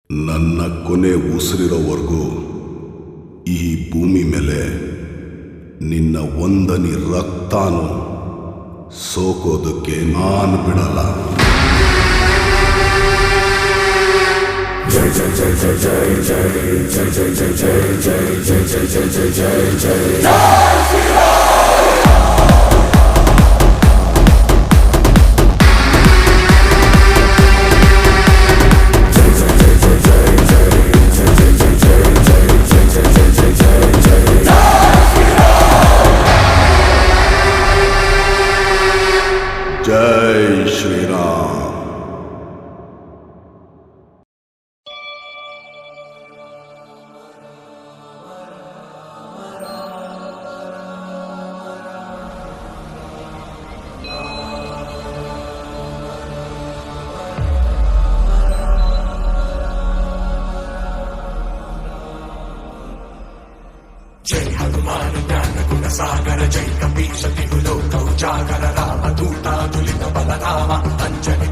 ನನ್ನ ಕೊನೆ ಉಸಿರಿರೋವರೆಗೂ ಈ ಭೂಮಿ ಮೇಲೆ ನಿನ್ನ ಒಂದನಿ ರಕ್ತಾನು ಸೋಕೋದಕ್ಕೆ ನಾನು ಬಿಡಲ್ಲ. ಜೈ ಜೈ ಜೈ ಜೈ ಜೈ ಜೈ ಜೈ ಜೈ ಜೈ ಜೈ ಜೈ ಜೈ ಜೈ ಜೈ ಜೈ ಜೈ ಜೈ. జై శ్రీరామ్. జై హనుమాన్ జ్ఞాన గుణ సాగర జై కపీశ తిరులోక ఉజాగర రామ దూతాదులిత బలరామ అంజని